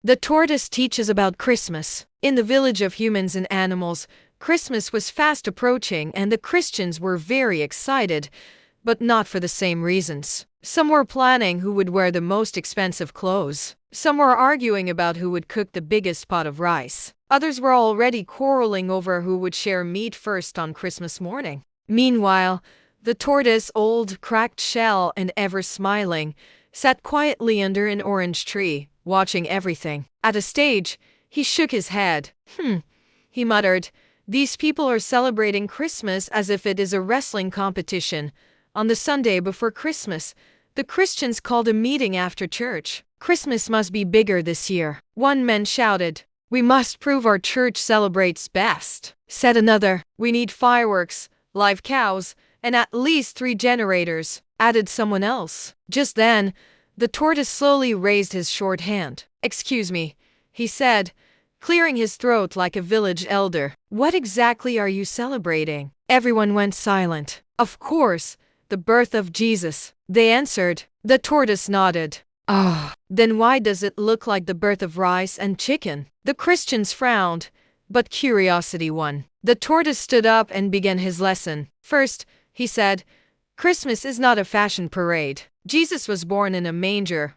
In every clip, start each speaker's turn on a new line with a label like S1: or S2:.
S1: The tortoise teaches about Christmas. In the village of humans and animals, Christmas was fast approaching and the Christians were very excited, but not for the same reasons. Some were planning who would wear the most expensive clothes. Some were arguing about who would cook the biggest pot of rice. Others were already quarreling over who would share meat first on Christmas morning. Meanwhile, the tortoise, old, cracked shell and ever smiling, sat quietly under an orange tree, watching everything. At a stage, he shook his head. He muttered, "These people are celebrating Christmas as if it is a wrestling competition." On the Sunday before Christmas, the Christians called a meeting after church. "Christmas must be bigger this year," one man shouted. "We must prove our church celebrates best," said another. "We need fireworks, live cows, and at least 3 generators," added someone else. Just then, the tortoise slowly raised his short hand. "Excuse me," he said, clearing his throat like a village elder. "What exactly are you celebrating?" Everyone went silent. "Of course, the birth of Jesus," they answered. The tortoise nodded. Then why does it look like the birth of rice and chicken?" The Christians frowned, but curiosity won. The tortoise stood up and began his lesson. "First," he said, "Christmas is not a fashion parade. Jesus was born in a manger,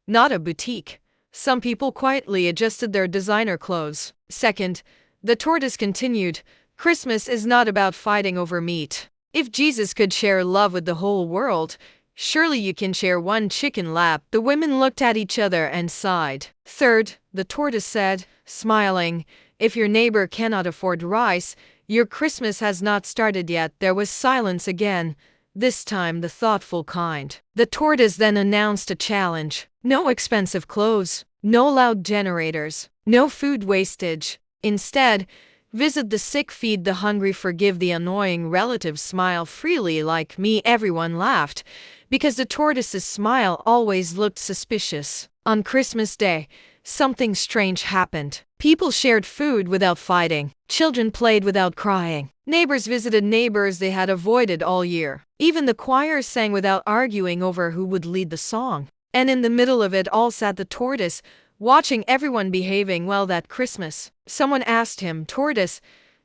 S1: not a boutique." Some people quietly adjusted their designer clothes. Second, the tortoise continued, "Christmas is not about fighting over meat. If Jesus could share love with the whole world, surely you can share one chicken lap." The women looked at each other and sighed. Third, the tortoise said, smiling, "If your neighbor cannot afford rice, your Christmas has not started yet." There was silence again, this time the thoughtful kind. The tortoise then announced a challenge. No expensive clothes, no loud generators, no food wastage. Instead, visit the sick, feed the hungry, forgive the annoying relatives, smile freely like me. Everyone laughed, because the tortoise's smile always looked suspicious. On Christmas Day, something strange happened. People shared food without fighting. Children played without crying. Neighbors visited neighbors they had avoided all year. Even the choir sang without arguing over who would lead the song. And in the middle of it all sat the tortoise, watching everyone behaving well that Christmas. Someone asked him, "Tortoise,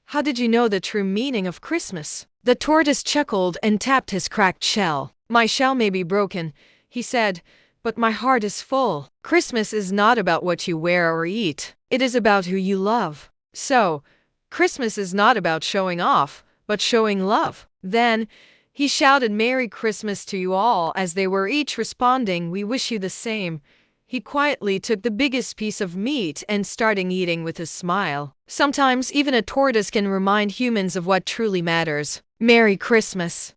S1: how did you know the true meaning of Christmas?" The tortoise chuckled and tapped his cracked shell. "My shell may be broken," he said, "but my heart is full. Christmas is not about what you wear or eat. It is about who you love. So, Christmas is not about showing off, but showing love." Then, he shouted, "Merry Christmas to you all," as they were each responding, "We wish you the same." He quietly took the biggest piece of meat and started eating with a smile. Sometimes even a tortoise can remind humans of what truly matters. Merry Christmas.